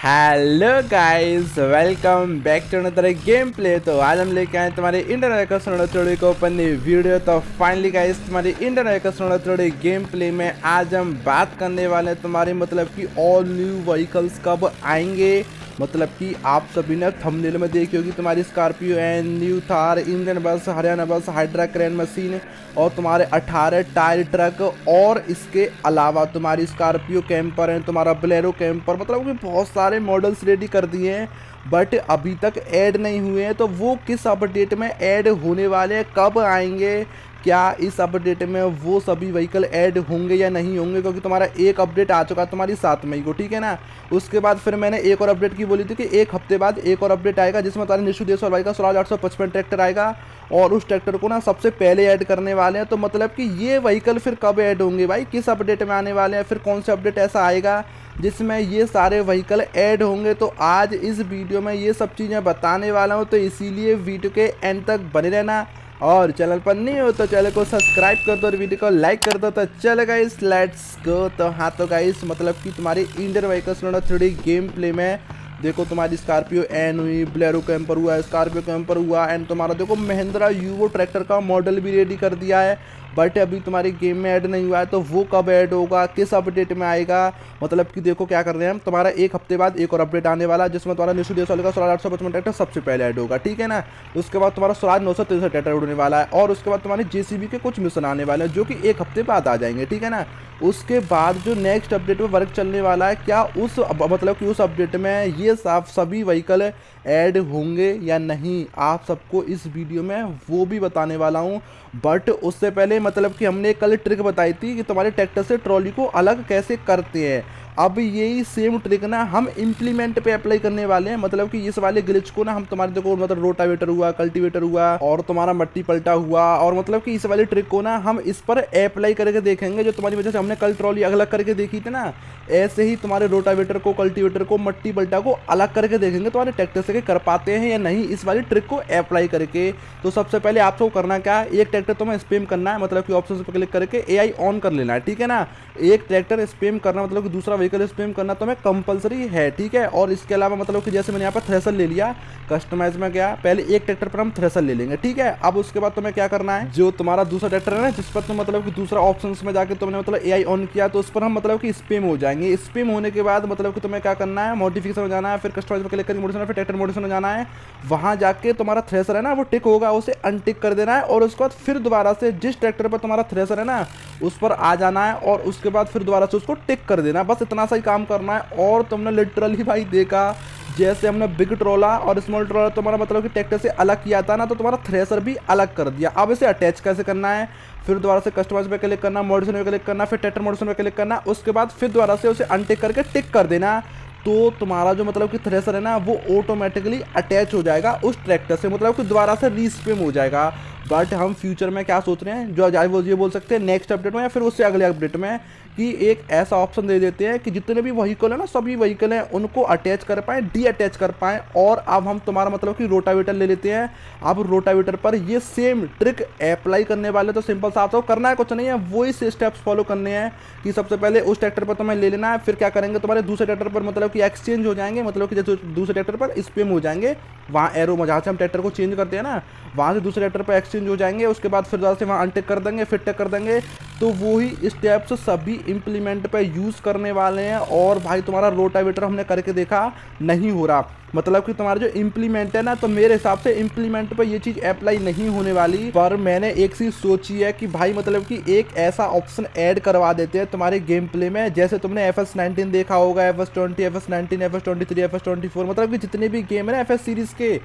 Hello guys, welcome back to another game play. तो आज हम लेके आए तुम्हारे इंडियन वेहिकल थोड़ी को ओपन वीडियो। तो फाइनली गाइस, तुम्हारी इंडियन वेहिकल थोड़ी गेम प्ले में आज हम बात करने वाले हैं तुम्हारी मतलब कि ऑल न्यू व्हीकल्स कब आएंगे। मतलब कि आप सभी ने थंबनेल में देखी होगी तुम्हारी Scorpio and new Thar, Indian बस, हरियाणा बस, हाइड्रा क्रेन मशीन और तुम्हारे 18 टायर ट्रक और इसके अलावा तुम्हारी स्कॉर्पियो कैंपर है, तुम्हारा बोलेरो कैंपर, मतलब कि बहुत सारे मॉडल्स रेडी कर दिए हैं बट अभी तक ऐड नहीं हुए हैं। तो वो किस अपडेट में ऐड होने वाले हैं, कब आएंगे, क्या इस अपडेट में वो सभी व्हीकल ऐड होंगे या नहीं होंगे, क्योंकि तुम्हारा एक अपडेट आ चुका है तुम्हारी 7 मई को, ठीक है ना। उसके बाद फिर मैंने एक और अपडेट की बोली थी कि एक हफ्ते बाद एक और अपडेट आएगा जिसमें तुम्हारे निशु देशवाल भाई का स्वराज 855 ट्रैक्टर आएगा और उस ट्रैक्टर को ना सबसे पहले ऐड करने वाले हैं। तो मतलब कि ये व्हीकल फिर कब ऐड होंगे भाई, किस अपडेट में आने वाले हैं, फिर कौन सा अपडेट ऐसा आएगा जिसमें ये सारे व्हीकल ऐड होंगे। तो आज इस वीडियो में ये सब चीज़ें बताने वाला हूँ, तो इसीलिए वीडियो के एंड तक बने रहना और चैनल पर नहीं हो तो चैनल को सब्सक्राइब कर दो और वीडियो को लाइक कर दो। तो चलो गाइस, लेट्स गो। तो हाँ, तो गाइस मतलब कि तुम्हारी Indian vehicle 3D game play में देखो तुम्हारी स्कॉर्पियो एन हुई, बोलेरो कैंपर हुआ, स्कॉर्पियो कैंपर हुआ एंड तुम्हारा देखो महिंद्रा यूवो ट्रैक्टर का मॉडल भी रेडी कर दिया है बट अभी तुम्हारी गेम में ऐड नहीं हुआ है। तो वो कब ऐड होगा, किस अपडेट में आएगा, मतलब कि देखो क्या कर रहे हैं हम, तुम्हारा एक हफ्ते बाद एक और अपडेट आने वाला है जिसमें तुम्हारा निशु देशवाल का स्वराज 855 ट्रैक्टर सबसे पहले ऐड होगा, ठीक है ना। उसके बाद तुम्हारा स्वराज 963 ट्रैक्टर उड़ने वाला है और उसके बाद तुम्हारे जेसीबी के कुछ मिशन आने वाले हैं जो कि एक हफ्ते बाद आ जाएंगे, ठीक है ना। उसके बाद जो नेक्स्ट अपडेट में वर्क चलने वाला है, क्या उस मतलब कि उस अपडेट में ये सभी व्हीकल ऐड होंगे या नहीं, आप सबको इस वीडियो में वो भी बताने वाला हूँ। बट उससे पहले मतलब कि हमने कल ट्रिक बताई थी कि तुम्हारे ट्रैक्टर से ट्रॉली को अलग कैसे करते हैं। अब यही सेम ट्रिक ना हम इम्प्लीमेंट पे अप्लाई करने वाले हैं। मतलब कि इस वाले ग्लिच को ना हम तुम्हारे देखो मतलब रोटावेटर हुआ, कल्टीवेटर हुआ और तुम्हारा मट्टी पलटा हुआ और मतलब कि इस वाले ट्रिक को ना हम इस पर अप्लाई करके देखेंगे। जो तुम्हारी वजह से हमने कल ट्रॉली अलग करके देखी थी ना, ऐसे ही तुम्हारे रोटावेटर को, कल्टीवेटर को, मट्टी पलटा को अलग करके देखेंगे तुम्हारे ट्रैक्टर से कर पाते हैं या नहीं इस वाली ट्रिक को अप्लाई करके। तो सबसे पहले आपको करना क्या है, एक ट्रैक्टर तुम्हें स्पैम करना है, मतलब कि ऑप्शन पर क्लिक करके एआई ऑन कर लेना है, ठीक है ना। एक ट्रैक्टर स्पैम करना मतलब कि दूसरा व्हीकल स्पैम करना तो हमें कंपलसरी है, ठीक है। और इसके अलावा मतलब कि जैसे मैंने यहाँ पर थ्रेशर ले लिया, कस्टमाइज में गया, पहले एक ट्रैक्टर पर हम थ्रेशर ले लेंगे, ठीक है। अब उसके बाद तुम्हें क्या करना है, जो तुम्हारा दूसरा ट्रैक्टर है ना जिस पर तुम मतलब कि दूसरा ऑप्शंस में जाके तुमने मतलब एआई ऑन किया तो उस पर हम मतलब कि स्पैम हो जाएंगे। स्पैम होने के बाद मतलब कि तुम्हें क्या करना है, मॉडिफिकेशन में जाना है, फिर कस्टमाइज पर क्लिक करके मॉडिफिकेशन, फिर ट्रैक्टर मॉडिफिकेशन में जाना है। वहां जाके तुम्हारा थ्रेशर है ना वो टिक होगा, उसे अनटिक कर देना है और उसके बाद फिर दोबारा से जिस ट्रैक्टर पर तुम्हारा थ्रेशर है ना उस पर आ जाना है और उसके बाद फिर दोबारा से उसको टिक कर देना। बस इतना सा ही काम करना है। और तुमने लिटरली भाई देखा, जैसे हमने बिग ट्रोला और स्मॉल ट्रोला तुम्हारा मतलब कि ट्रैक्टर से अलग किया था ना, तो तुम्हारा थ्रेशर भी अलग कर दिया। अब इसे अटैच कैसे करना है, फिर दोबारा से कस्टमाइज पे क्लिक करना, मॉडिफिकेशन पे क्लिक करना, फिर ट्रैक्टर मॉडिफिकेशन पे क्लिक करना, उसके बाद फिर दोबारा से उसे अनटिक करके टिक कर देना। तो तुम्हारा जो मतलब कि थ्रेशर है ना वो ऑटोमेटिकली अटैच हो जाएगा उस ट्रैक्टर से, मतलब कि दोबारा से रीस्पेम हो जाएगा। बट हम फ्यूचर में क्या सोच रहे हैं, जो आज वो ये बोल सकते हैं नेक्स्ट अपडेट में या फिर उससे अगले अपडेट में, कि एक ऐसा ऑप्शन दे देते हैं कि जितने भी व्हीकल है ना, सभी व्हीकल हैं उनको अटैच कर पाएँ, डी अटैच कर पाएँ। और अब हम तुम्हारा मतलब कि रोटावेटर ले लेते हैं। अब रोटावेटर पर ये सेम ट्रिक अप्लाई करने वाले, तो सिंपल सा आपको करना है कुछ नहीं है, वही से स्टेप्स फॉलो करने हैं कि सबसे पहले उस ट्रैक्टर पर तुम्हें ले लेना है, फिर क्या करेंगे तुम्हारे दूसरे ट्रैक्टर पर मतलब कि एक्सचेंज हो जाएंगे, मतलब कि जैसे दूसरे ट्रैक्टर पर स्पैम हो जाएंगे, वहाँ एरो में जहाँ से हम ट्रैक्टर को चेंज करते हैं ना वहाँ से दूसरे ट्रैक्टर पर एक्सचेंज हो जाएंगे। उसके बाद फिर दोबारा से वहाँ अनटिक कर देंगे, फिर टिक कर देंगे। तो वही स्टेप्स सभी इंप्लीमेंट पे यूज़ करने वाले हैं। और भाई तुम्हारा रोटावेटर हमने करके देखा, नहीं हो रहा, मतलब कि तुम्हारा जो इम्प्लीमेंट है ना, तो मेरे हिसाब से इम्प्लीमेंट पे ये चीज़ अप्लाई नहीं होने वाली। पर मैंने एक चीज़ सोची है कि भाई मतलब कि एक ऐसा ऑप्शन ऐड करवा देते हैं तुम्हारे गेम प्ले में, जैसे तुमने FS19 देखा होगा, FS20, FS19, FS23, FS24, मतलब कि जितने भी गेम है ना FS सीरीज़ के,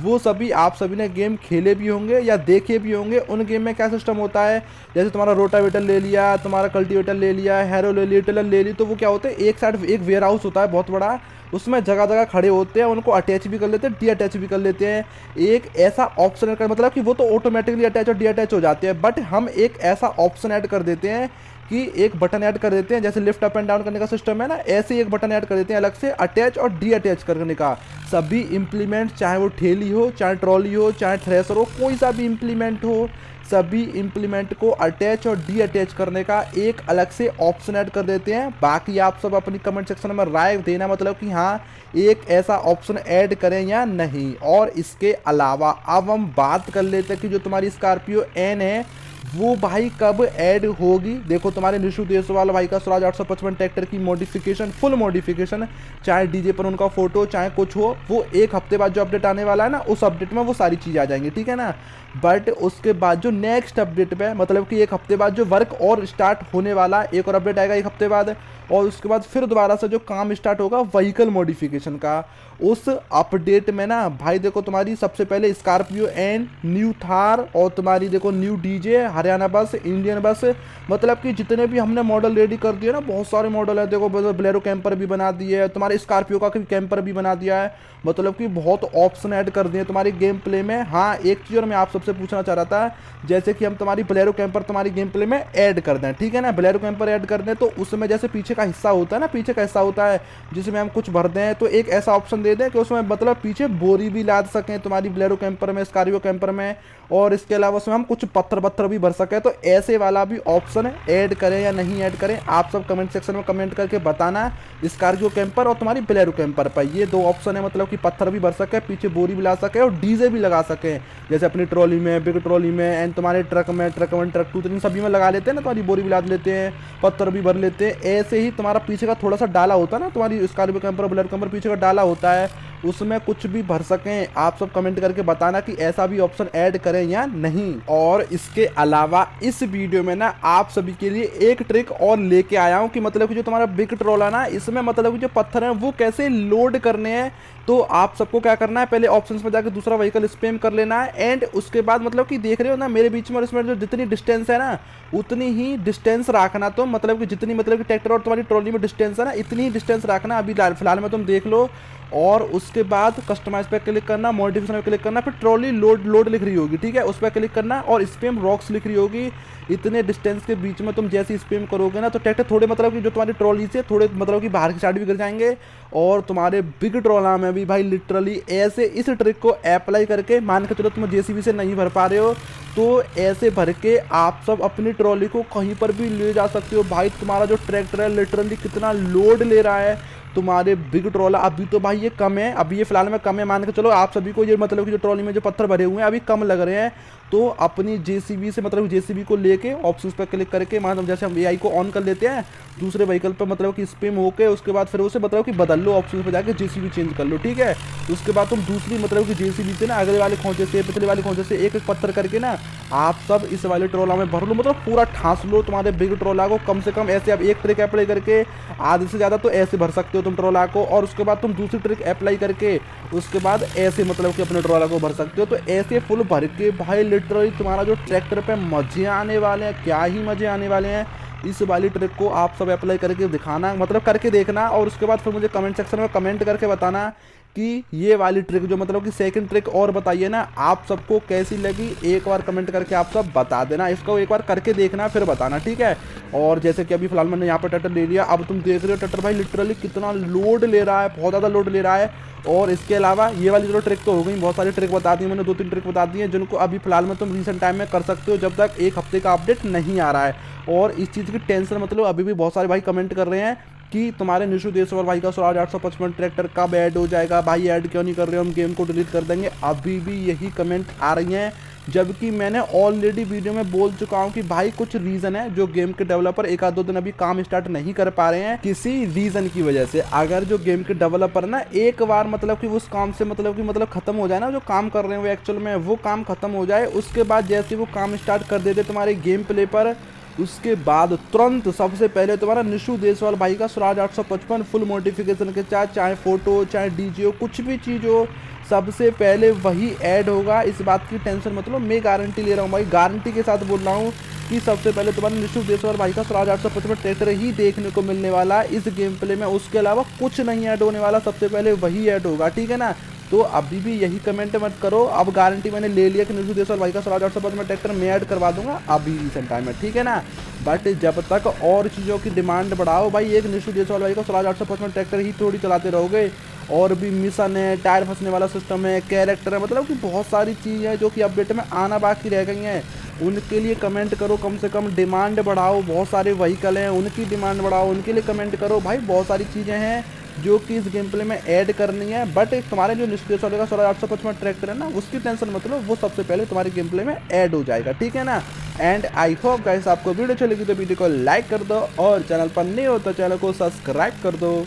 वो सभी आप सभी ने गेम खेले भी होंगे या देखे भी होंगे। उन गेम में क्या सिस्टम होता है, जैसे तुम्हारा रोटावेटर ले लिया, तुम्हारा कल्टीवेटर ले लिया, हैरो ले ली, टिलर ले ली, तो वो क्या होते हैं, एक साइड एक वेयर हाउस होता है बहुत बड़ा, उसमें जगह जगह खड़े होते हैं, उनको अटैच भी कर लेते हैं, डी अटैच भी कर लेते हैं। एक ऐसा ऑप्शन ऐड कर, मतलब कि वो तो ऑटोमेटिकली अटैच और डी अटैच हो जाते हैं, बट हम एक ऐसा ऑप्शन ऐड कर देते हैं कि एक बटन ऐड कर देते हैं, जैसे लिफ्ट अप एंड डाउन करने का सिस्टम है ना, ऐसे ही एक बटन ऐड कर देते हैं अलग से अटैच और डी अटैच करने का। सभी इम्प्लीमेंट, चाहे वो ठेली हो, चाहे ट्रॉली हो, चाहे थ्रेसर हो, कोई सा भी इम्प्लीमेंट हो, सभी इम्प्लीमेंट को अटैच और डी अटैच करने का एक अलग से ऑप्शन ऐड कर देते हैं। बाकी आप सब अपनी कमेंट सेक्शन में राय देना, मतलब कि हाँ एक ऐसा ऑप्शन ऐड करें या नहीं। और इसके अलावा अब हम बात कर लेते हैं कि जो तुम्हारी स्कॉर्पियो एन है वो भाई कब ऐड होगी। देखो तुम्हारे निशु देसवाल भाई का स्वराज 855 ट्रैक्टर की मॉडिफिकेशन, फुल मॉडिफिकेशन, चाहे डीजे पर उनका फोटो चाहे कुछ हो, वो एक हफ्ते बाद जो अपडेट आने वाला है ना, उस अपडेट में वो सारी चीज़ आ जाएंगी, ठीक है ना। बट उसके बाद जो नेक्स्ट अपडेट पे, मतलब कि एक हफ्ते बाद जो वर्क और स्टार्ट होने वाला, एक और अपडेट आएगा एक हफ्ते बाद, और उसके बाद फिर दोबारा से जो काम स्टार्ट होगा व्हीकल मॉडिफिकेशन का, उस अपडेट में ना भाई देखो तुम्हारी सबसे पहले स्कॉर्पियो एन, न्यू थार, और तुम्हारी देखो न्यू डीजे, हरियाणा बस, इंडियन बस, मतलब कि जितने भी हमने मॉडल रेडी कर दिए ना, बहुत सारे मॉडल है। देखो बोलेरो कैंपर भी बना दिए है, तुम्हारे स्कॉर्पियो का कैंपर भी बना दिया है, मतलब कि बहुत ऑप्शन ऐड कर दिए तुम्हारी गेम प्ले में। हाँ एक चीज़ और मैं आप सबसे पूछना चाह रहा था, जैसे कि हम तुम्हारी बोलेरो कैंपर तुम्हारी गेम प्ले में ऐड कर दें, ठीक है ना, बोलेरो कैंपर ऐड कर दें, तो उसमें जैसे पीछे का हिस्सा होता है ना, पीछे का हिस्सा होता है जिसमें हम कुछ भर दें, तो एक ऐसा ऑप्शन दे दें कि उसमें मतलब पीछे बोरी भी लाद सकें तुम्हारी बोलेरो कैंपर में, स्कॉर्पियो कैंपर में, और इसके अलावा उसमें हम कुछ पत्थर वत्थर भी भर सकें। तो ऐसे वाला भी ऑप्शन ऐड करें या नहीं ऐड करें, आप सब कमेंट सेक्शन में कमेंट करके बताना। स्कॉर्पियो कैंपर और तुम्हारी बोलेरो कैंपर पर ये दो ऑप्शन है, मतलब कि पत्थर भी भर सके, पीछे बोरी भी ला सके और डीजे भी लगा सके, जैसे अपनी ट्रॉली में, बिग ट्रॉली में, एंड तुम्हारे ट्रक में, ट्रक 1 ट्रक 2 3 सभी में लगा लेते हैं ना, तुम्हारी बोरी भी लाद लेते हैं, पत्थर भी भर लेते हैं। ऐसे ही तुम्हारा पीछे का थोड़ा सा डाला होता है ना, तुम्हारी स्कॉर्पियो कैंपर बोलेरो कैंपर पीछे का डाला होता है, उसमें कुछ भी भर सकें। आप सब कमेंट करके बताना कि ऐसा भी ऑप्शन ऐड करें या नहीं। और इसके अलावा इस वीडियो में ना आप सभी के लिए एक ट्रिक और लेके आया हूं कि मतलब कि जो तुम्हारा बिग ट्रॉल है ना, इसमें मतलब कि जो पत्थर हैं वो कैसे लोड करने हैं। तो आप सबको क्या करना है, पहले ऑप्शंस में जाकर दूसरा व्हीकल स्पैम कर लेना है, एंड उसके बाद मतलब कि देख रहे हो ना मेरे बीच में और इसमें जो जितनी डिस्टेंस है ना, उतनी ही डिस्टेंस रखना। तो मतलब कि जितनी मतलब कि ट्रैक्टर और तुम्हारी ट्रॉली में डिस्टेंस है ना, इतनी ही डिस्टेंस रखना अभी फिलहाल में, तुम देख लो। और उसके बाद कस्टमाइज पे क्लिक करना, मॉडिफिकेशन पे क्लिक करना, फिर ट्रॉली लोड लिख रही होगी, ठीक है, उस पर क्लिक करना, और स्पैम रॉक्स लिख रही होगी। इतने डिस्टेंस के बीच में तुम जैसे स्पैम करोगे ना, तो ट्रैक्टर थोड़े मतलब कि जो तुम्हारी ट्रॉली से थोड़े मतलब कि बाहर की साइड भी गिर जाएंगे, और तुम्हारे बिग ट्रॉला में भी भाई लिटरली ऐसे इस ट्रिक को अप्लाई करके, मान के चलो तुम जेसीबी से नहीं भर पा रहे हो, तो ऐसे भर के आप सब अपनी ट्रॉली को कहीं पर भी ले जा सकते हो। भाई तुम्हारा जो ट्रैक्टर है लिटरली कितना लोड ले रहा है, तुम्हारे बिग ट्रॉला अभी तो भाई ये कम है, अभी ये फिलहाल में कम है, मान के चलो आप सभी को ये मतलब कि जो ट्रॉली में जो पत्थर भरे हुए हैं अभी कम लग रहे हैं। तो अपनी जेसीबी से मतलब जेसीबी को लेके ऑप्शंस पर क्लिक करके, मतलब जैसे हम एआई को ऑन कर लेते हैं दूसरे व्हीकल पर, मतलब कि स्पैम होके उसके बाद फिर उसे मतलब कि बदल लो, ऑप्शन पर जाके जेसीबी चेंज कर लो, ठीक है। उसके बाद तुम दूसरी मतलब कि जेसीबी से ना अगले वाले खोंचे से, पिछले वाले खोंचे से एक एक पत्थर करके ना आप सब इस वाले ट्रॉला में भर लो, मतलब पूरा ठांस लो तुम्हारे बिग ट्रॉला को। कम से कम ऐसे अब एक ट्रिक अप्लाई करके आधे से ज़्यादा तो ऐसे भर सकते हो तुम ट्रॉला को, और उसके बाद तुम दूसरी ट्रिक अप्लाई करके उसके बाद ऐसे मतलब कि अपने ट्रॉला को भर सकते हो। तो ऐसे फुल भर के भाई लिटरली तुम्हारा जो ट्रैक्टर पे मजे आने वाले हैं, क्या ही मजे आने वाले हैं। इस वाली ट्रिक को आप सब अप्लाई करके दिखाना, मतलब करके देखना, और उसके बाद फिर मुझे कमेंट सेक्शन में कमेंट करके बताना कि ये वाली ट्रिक जो मतलब कि सेकंड ट्रिक और बताइए ना आप सबको कैसी लगी, एक बार कमेंट करके आप सब बता देना। इसको एक बार करके देखना फिर बताना, ठीक है। और जैसे कि अभी फिलहाल मैंने यहाँ पर ट्रैक्टर ले लिया, अब तुम देख रहे हो ट्रैक्टर भाई लिटरली कितना लोड ले रहा है, बहुत ज़्यादा लोड ले रहा है। और इसके अलावा ये वाली जो ट्रिक तो हो गई, बहुत सारी ट्रिक बता दी मैंने, 2-3 ट्रिक बता दी हैं जिनको अभी फिलहाल में तुम रिसेंट टाइम में कर सकते हो जब तक एक हफ्ते का अपडेट नहीं आ रहा है। और इस चीज़ की टेंशन मतलब अभी भी बहुत सारे भाई कमेंट कर रहे हैं कि तुम्हारे निशु देसवाल भाई का स्वराज 855 ट्रैक्टर कब ऐड हो जाएगा, भाई ऐड क्यों नहीं कर रहे हो, हम गेम को डिलीट कर देंगे। अभी भी यही कमेंट आ रही हैं, जबकि मैंने ऑलरेडी वीडियो में बोल चुका हूं कि भाई कुछ रीज़न है जो गेम के डेवलपर एक आध दो दिन अभी काम स्टार्ट नहीं कर पा रहे हैं किसी रीज़न की वजह से। अगर जो गेम के डेवलपर ना एक बार मतलब कि उस काम से मतलब खत्म हो जाए ना, जो काम कर रहे हैं वो एक्चुअल में वो काम खत्म हो जाए, उसके बाद जैसे वो काम स्टार्ट कर देते तुम्हारे गेम प्ले पर, उसके बाद तुरंत सबसे पहले तुम्हारा निशु देसवाल भाई का स्वराज 855 फुल मॉडिफिकेशन के साथ, चाहे फोटो चाहे डीजे हो, कुछ भी चीज़ हो, सबसे पहले वही ऐड होगा। इस बात की टेंशन मतलब मैं गारंटी ले रहा हूँ भाई, गारंटी के साथ बोल रहा हूँ कि सबसे पहले तुम्हारे निशु देसवाल भाई का स्वराज 855 ट्रैक्टर ही देखने को मिलने वाला है इस गेम प्ले में। उसके अलावा कुछ नहीं ऐड होने वाला, सबसे पहले वही ऐड होगा, ठीक है ना। तो अभी भी यही कमेंट मत करो। अब गारंटी मैंने ले लिया कि निशु देसवाल भाई का 16,805 में ट्रैक्टर मैं ऐड करवा दूंगा अभी रिसेंट टाइम में, ठीक है ना। बट जब तक और चीज़ों की डिमांड बढ़ाओ भाई, एक निशु देसवाल भाई का 16,805 में ट्रैक्टर ही थोड़ी चलाते रहोगे। और भी मिशन है, टायर फंसने वाला सिस्टम है, कैरेक्टर है, मतलब कि बहुत सारी चीज़ें हैं जो कि अपडेट में आना बाकी रह गई हैं। उनके लिए कमेंट करो, कम से कम डिमांड बढ़ाओ। बहुत सारे व्हीकल हैं, उनकी डिमांड बढ़ाओ, उनके लिए कमेंट करो भाई। बहुत सारी चीज़ें हैं जो कि इस गेम प्ले में ऐड करनी है। बट तुम्हारे जो निष्क्रिय वाले का 16,855 ट्रैक्टर है ना, उसकी टेंशन मत लो, वो सबसे पहले तुम्हारे गेम प्ले में ऐड हो जाएगा, ठीक है ना। एंड आई होप गाइस आपको वीडियो अच्छी लगी तो वीडियो को लाइक कर दो, और चैनल पर नहीं हो तो चैनल को सब्सक्राइब कर दो।